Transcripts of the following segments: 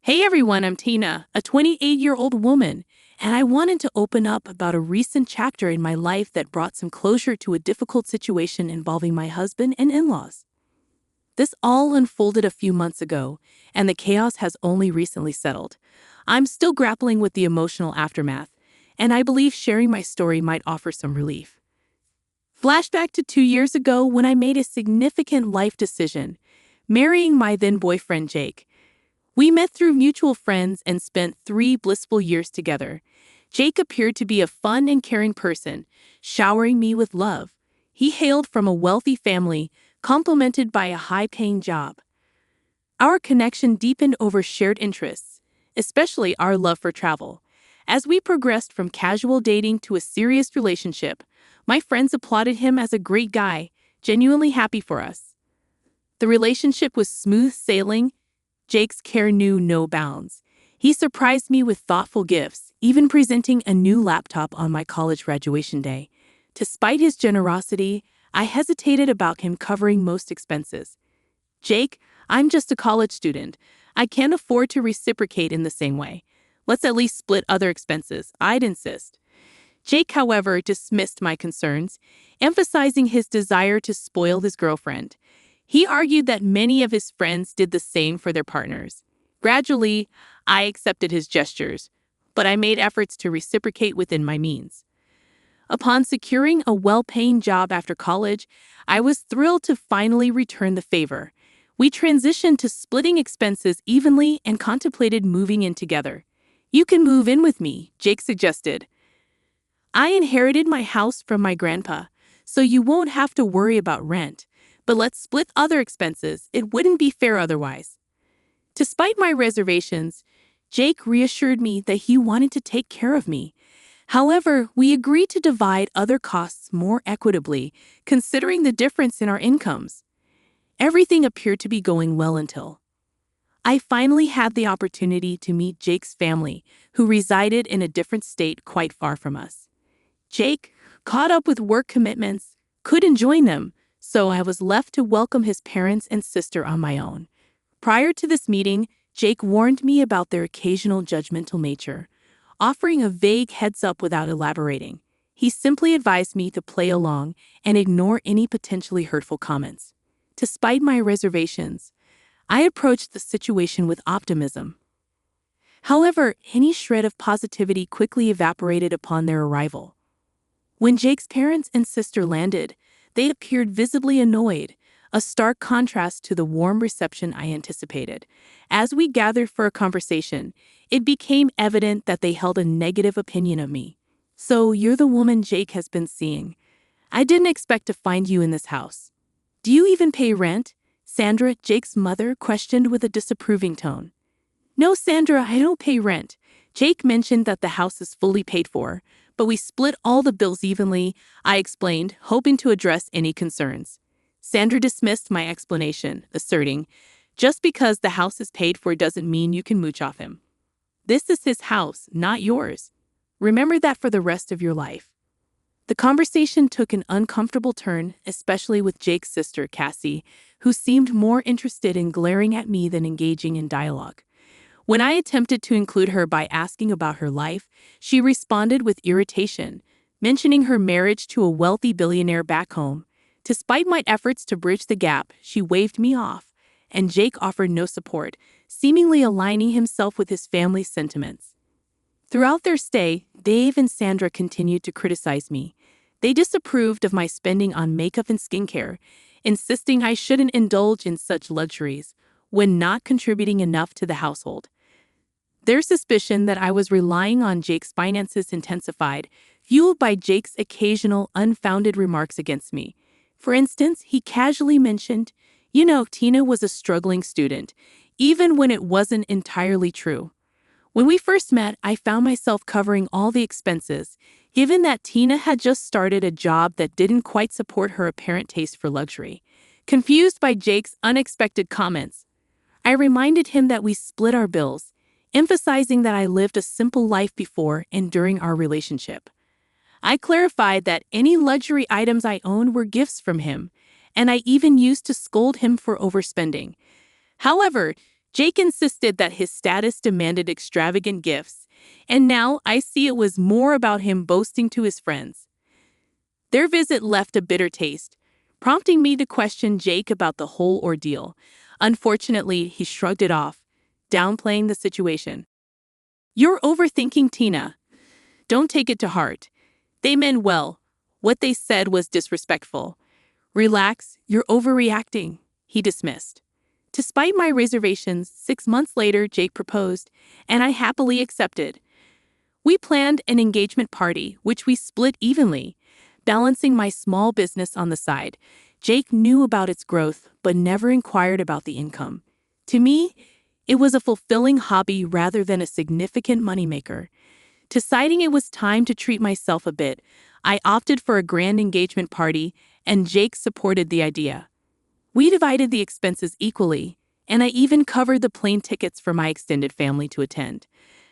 Hey everyone, I'm Tina, a 28-year-old woman, and I wanted to open up about a recent chapter in my life that brought some closure to a difficult situation involving my husband and in-laws. This all unfolded a few months ago, and the chaos has only recently settled. I'm still grappling with the emotional aftermath, and I believe sharing my story might offer some relief. Flashback to 2 years ago when I made a significant life decision, marrying my then boyfriend Jake. We met through mutual friends and spent 3 blissful years together. Jake appeared to be a fun and caring person, showering me with love. He hailed from a wealthy family, complemented by a high-paying job. Our connection deepened over shared interests, especially our love for travel. As we progressed from casual dating to a serious relationship, my friends applauded him as a great guy, genuinely happy for us. The relationship was smooth sailing. Jake's care knew no bounds. He surprised me with thoughtful gifts, even presenting a new laptop on my college graduation day. Despite his generosity, I hesitated about him covering most expenses. Jake, I'm just a college student. I can't afford to reciprocate in the same way. Let's at least split other expenses, I'd insist. Jake, however, dismissed my concerns, emphasizing his desire to spoil his girlfriend. He argued that many of his friends did the same for their partners. Gradually, I accepted his gestures, but I made efforts to reciprocate within my means. Upon securing a well-paying job after college, I was thrilled to finally return the favor. We transitioned to splitting expenses evenly and contemplated moving in together. "You can move in with me," Jake suggested. "I inherited my house from my grandpa, so you won't have to worry about rent. But let's split other expenses. It wouldn't be fair otherwise." Despite my reservations, Jake reassured me that he wanted to take care of me. However, we agreed to divide other costs more equitably, considering the difference in our incomes. Everything appeared to be going well until I finally had the opportunity to meet Jake's family, who resided in a different state quite far from us. Jake, caught up with work commitments, couldn't join them, so I was left to welcome his parents and sister on my own. Prior to this meeting, Jake warned me about their occasional judgmental nature, offering a vague heads-up without elaborating. He simply advised me to play along and ignore any potentially hurtful comments. Despite my reservations, I approached the situation with optimism. However, any shred of positivity quickly evaporated upon their arrival. When Jake's parents and sister landed, they appeared visibly annoyed, a stark contrast to the warm reception I anticipated. As we gathered for a conversation, it became evident that they held a negative opinion of me. "So you're the woman Jake has been seeing. I didn't expect to find you in this house. Do you even pay rent?" Sandra, Jake's mother, questioned with a disapproving tone. "No, Sandra, I don't pay rent. Jake mentioned that the house is fully paid for, but we split all the bills evenly," I explained, hoping to address any concerns. Sandra dismissed my explanation, asserting, "Just because the house is paid for doesn't mean you can mooch off him. This is his house, not yours. Remember that for the rest of your life." The conversation took an uncomfortable turn, especially with Jake's sister, Cassie, who seemed more interested in glaring at me than engaging in dialogue. When I attempted to include her by asking about her life, she responded with irritation, mentioning her marriage to a wealthy billionaire back home. Despite my efforts to bridge the gap, she waved me off, and Jake offered no support, seemingly aligning himself with his family's sentiments. Throughout their stay, Dave and Sandra continued to criticize me. They disapproved of my spending on makeup and skincare, insisting I shouldn't indulge in such luxuries when not contributing enough to the household. Their suspicion that I was relying on Jake's finances intensified, fueled by Jake's occasional unfounded remarks against me. For instance, he casually mentioned, Tina was a struggling student, even when it wasn't entirely true. When we first met, I found myself covering all the expenses, given that Tina had just started a job that didn't quite support her apparent taste for luxury. Confused by Jake's unexpected comments, I reminded him that we split our bills, emphasizing that I lived a simple life before and during our relationship. I clarified that any luxury items I owned were gifts from him, and I even used to scold him for overspending. However, Jake insisted that his status demanded extravagant gifts, and now I see it was more about him boasting to his friends. Their visit left a bitter taste, prompting me to question Jake about the whole ordeal. Unfortunately, he shrugged it off, downplaying the situation. "You're overthinking, Tina. Don't take it to heart. They meant well. What they said was disrespectful. Relax, you're overreacting," he dismissed. Despite my reservations, 6 months later, Jake proposed, and I happily accepted. We planned an engagement party, which we split evenly, balancing my small business on the side. Jake knew about its growth, but never inquired about the income. To me, it was a fulfilling hobby rather than a significant moneymaker. Deciding it was time to treat myself a bit, I opted for a grand engagement party, and Jake supported the idea. We divided the expenses equally, and I even covered the plane tickets for my extended family to attend.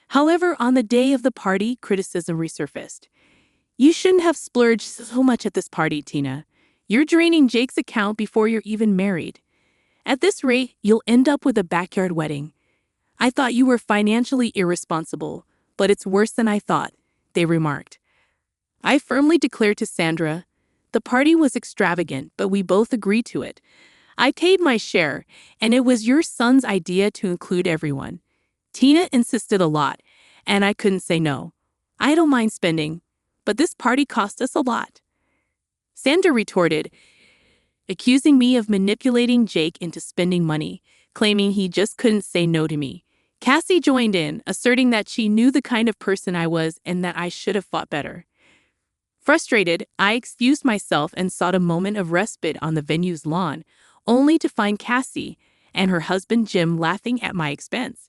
However, on the day of the party, criticism resurfaced. "You shouldn't have splurged so much at this party, Tina. You're draining Jake's account before you're even married. At this rate, you'll end up with a backyard wedding. I thought you were financially irresponsible, but it's worse than I thought," they remarked. I firmly declared to Sandra, "The party was extravagant, but we both agreed to it. I paid my share, and it was your son's idea to include everyone." Tina insisted a lot, and I couldn't say no. "I don't mind spending, but this party cost us a lot," Sandra retorted, accusing me of manipulating Jake into spending money, claiming he just couldn't say no to me. Cassie joined in, asserting that she knew the kind of person I was and that I should have fought better. Frustrated, I excused myself and sought a moment of respite on the venue's lawn, only to find Cassie and her husband Jim laughing at my expense.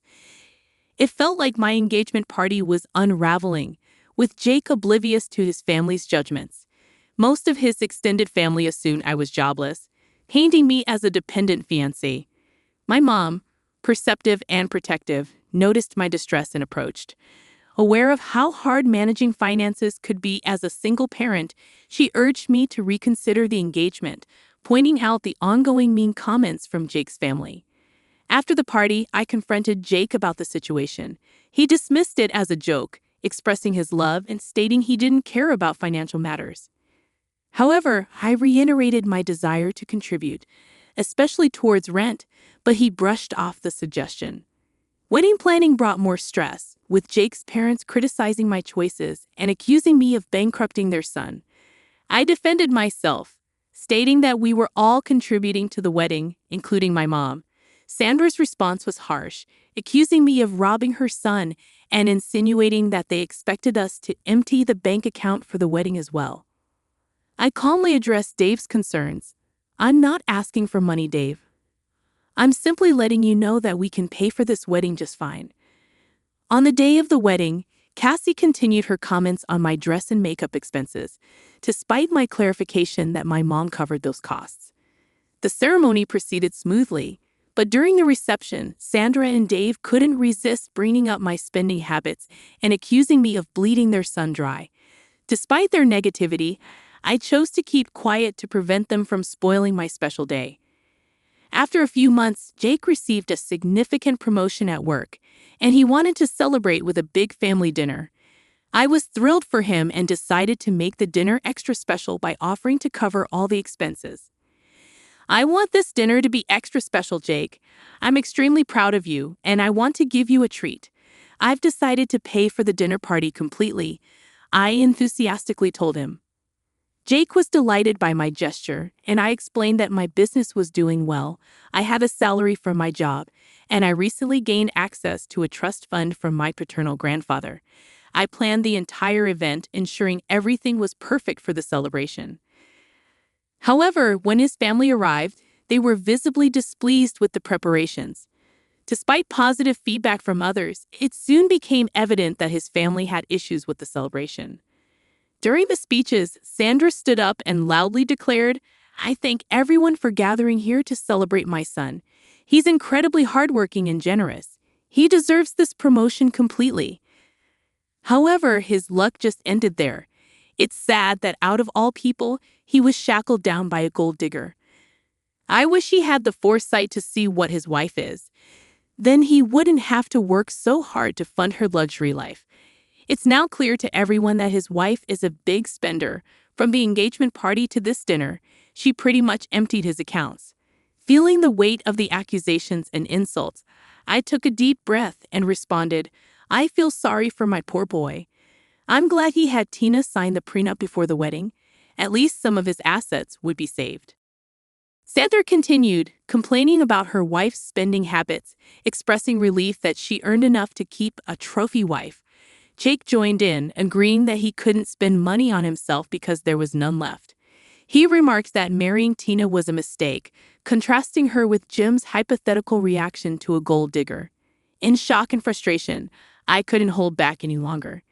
It felt like my engagement party was unraveling, with Jake oblivious to his family's judgments. Most of his extended family assumed I was jobless, painting me as a dependent fiancé. My mom, perceptive and protective, noticed my distress and approached. Aware of how hard managing finances could be as a single parent, she urged me to reconsider the engagement, pointing out the ongoing mean comments from Jake's family. After the party, I confronted Jake about the situation. He dismissed it as a joke, expressing his love and stating he didn't care about financial matters. However, I reiterated my desire to contribute, especially towards rent, but he brushed off the suggestion. Wedding planning brought more stress, with Jake's parents criticizing my choices and accusing me of bankrupting their son. I defended myself, stating that we were all contributing to the wedding, including my mom. Sandra's response was harsh, accusing me of robbing her son and insinuating that they expected us to empty the bank account for the wedding as well. I calmly addressed Dave's concerns. "I'm not asking for money, Dave. I'm simply letting you know that we can pay for this wedding just fine." On the day of the wedding, Cassie continued her comments on my dress and makeup expenses, despite my clarification that my mom covered those costs. The ceremony proceeded smoothly, but during the reception, Sandra and Dave couldn't resist bringing up my spending habits and accusing me of bleeding their son dry. Despite their negativity, I chose to keep quiet to prevent them from spoiling my special day. After a few months, Jake received a significant promotion at work, and he wanted to celebrate with a big family dinner. I was thrilled for him and decided to make the dinner extra special by offering to cover all the expenses. "I want this dinner to be extra special, Jake. I'm extremely proud of you, and I want to give you a treat. I've decided to pay for the dinner party completely," I enthusiastically told him. Jake was delighted by my gesture, and I explained that my business was doing well. I had a salary from my job, and I recently gained access to a trust fund from my paternal grandfather. I planned the entire event, ensuring everything was perfect for the celebration. However, when his family arrived, they were visibly displeased with the preparations. Despite positive feedback from others, it soon became evident that his family had issues with the celebration. During the speeches, Sandra stood up and loudly declared, "I thank everyone for gathering here to celebrate my son. He's incredibly hardworking and generous. He deserves this promotion completely." However, his luck just ended there. It's sad that out of all people, he was shackled down by a gold digger. I wish he had the foresight to see what his wife is. Then he wouldn't have to work so hard to fund her luxury life. It's now clear to everyone that his wife is a big spender. From the engagement party to this dinner, she pretty much emptied his accounts. Feeling the weight of the accusations and insults, I took a deep breath and responded, I feel sorry for my poor boy. I'm glad he had Tina sign the prenup before the wedding. At least some of his assets would be saved. Sandra continued, complaining about her wife's spending habits, expressing relief that she earned enough to keep a trophy wife. Jake joined in, agreeing that he couldn't spend money on himself because there was none left. He remarked that marrying Tina was a mistake, contrasting her with Jim's hypothetical reaction to a gold digger. In shock and frustration, I couldn't hold back any longer.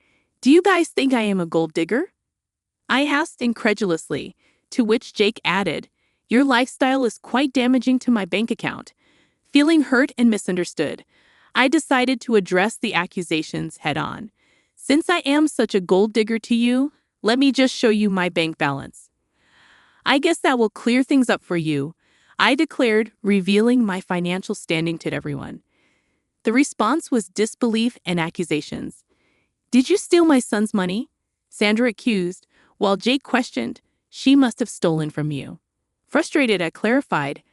Do you guys think I am a gold digger? I asked incredulously, to which Jake added, your lifestyle is quite damaging to my bank account. Feeling hurt and misunderstood, I decided to address the accusations head-on. Since I am such a gold digger to you, let me just show you my bank balance. I guess that will clear things up for you, I declared, revealing my financial standing to everyone. The response was disbelief and accusations. Did you steal my son's money? Sandra accused, while Jake questioned, she must have stolen from you. Frustrated, I clarified,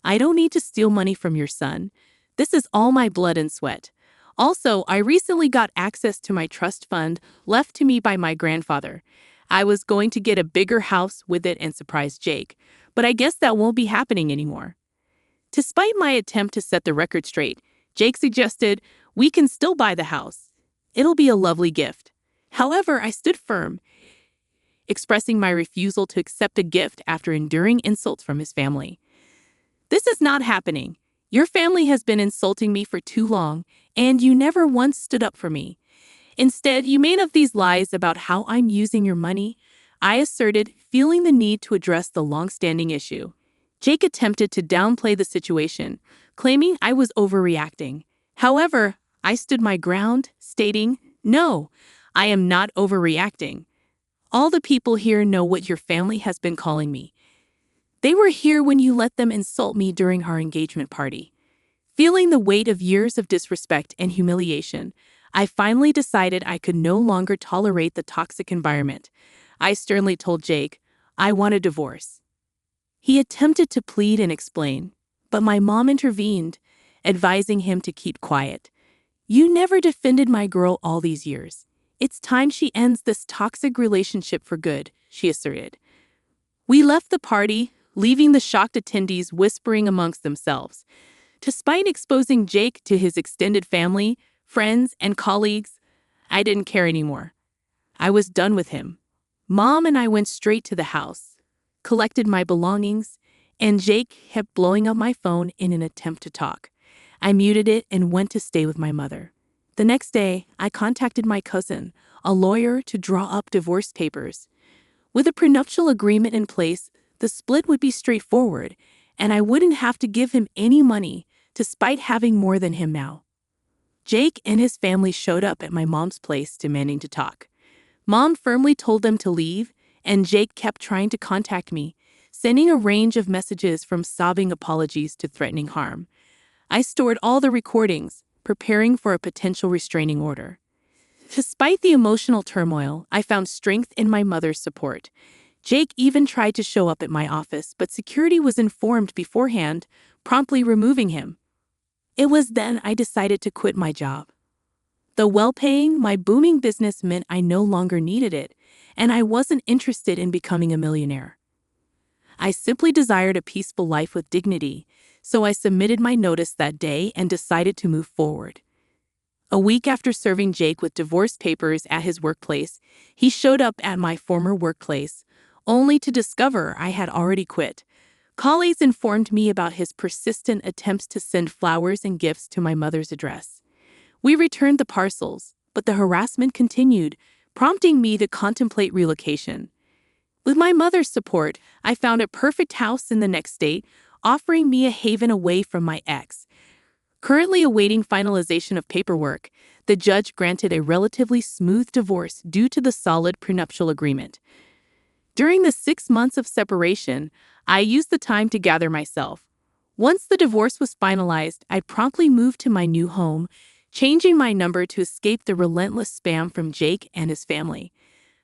I don't need to steal money from your son. This is all my blood and sweat. Also, I recently got access to my trust fund left to me by my grandfather. I was going to get a bigger house with it and surprise Jake, but I guess that won't be happening anymore. Despite my attempt to set the record straight, Jake suggested, we can still buy the house. It'll be a lovely gift. However, I stood firm, expressing my refusal to accept a gift after enduring insults from his family. This is not happening. Your family has been insulting me for too long, and you never once stood up for me. Instead, you made up these lies about how I'm using your money, I asserted, feeling the need to address the long-standing issue. Jake attempted to downplay the situation, claiming I was overreacting. However, I stood my ground, stating, no, I am not overreacting. All the people here know what your family has been calling me. They were here when you let them insult me during our engagement party. Feeling the weight of years of disrespect and humiliation, I finally decided I could no longer tolerate the toxic environment. I sternly told Jake, I want a divorce. He attempted to plead and explain, but my mom intervened, advising him to keep quiet. You never defended my girl all these years. It's time she ends this toxic relationship for good, she asserted. We left the party, leaving the shocked attendees whispering amongst themselves. Despite exposing Jake to his extended family, friends, and colleagues, I didn't care anymore. I was done with him. Mom and I went straight to the house, collected my belongings, and Jake kept blowing up my phone in an attempt to talk. I muted it and went to stay with my mother. The next day, I contacted my cousin, a lawyer, to draw up divorce papers. With a prenuptial agreement in place, the split would be straightforward, and I wouldn't have to give him any money, despite having more than him now. Jake and his family showed up at my mom's place demanding to talk. Mom firmly told them to leave, and Jake kept trying to contact me, sending a range of messages from sobbing apologies to threatening harm. I stored all the recordings, preparing for a potential restraining order. Despite the emotional turmoil, I found strength in my mother's support. Jake even tried to show up at my office, but security was informed beforehand, promptly removing him. It was then I decided to quit my job. Though well-paying, my booming business meant I no longer needed it, and I wasn't interested in becoming a millionaire. I simply desired a peaceful life with dignity, so I submitted my notice that day and decided to move forward. A week after serving Jake with divorce papers at his workplace, he showed up at my former workplace, only to discover I had already quit. Colleagues informed me about his persistent attempts to send flowers and gifts to my mother's address. We returned the parcels, but the harassment continued, prompting me to contemplate relocation. With my mother's support, I found a perfect house in the next state, offering me a haven away from my ex. Currently awaiting finalization of paperwork, the judge granted a relatively smooth divorce due to the solid prenuptial agreement. During the 6 months of separation, I used the time to gather myself. Once the divorce was finalized, I promptly moved to my new home, changing my number to escape the relentless spam from Jake and his family.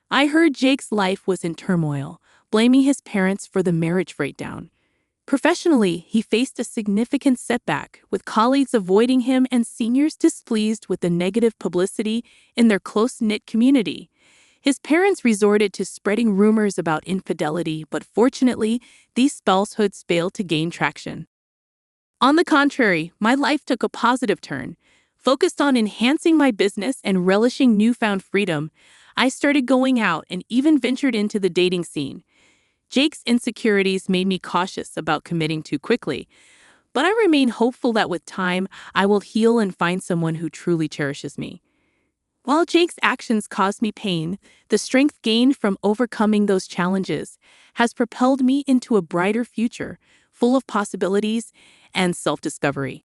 I heard Jake's life was in turmoil, blaming his parents for the marriage breakdown. Professionally, he faced a significant setback, with colleagues avoiding him and seniors displeased with the negative publicity in their close-knit community. His parents resorted to spreading rumors about infidelity, but fortunately, these falsehoods failed to gain traction. On the contrary, my life took a positive turn. Focused on enhancing my business and relishing newfound freedom, I started going out and even ventured into the dating scene. Jake's insecurities made me cautious about committing too quickly, but I remain hopeful that with time, I will heal and find someone who truly cherishes me. While Jake's actions caused me pain, the strength gained from overcoming those challenges has propelled me into a brighter future, full of possibilities and self-discovery.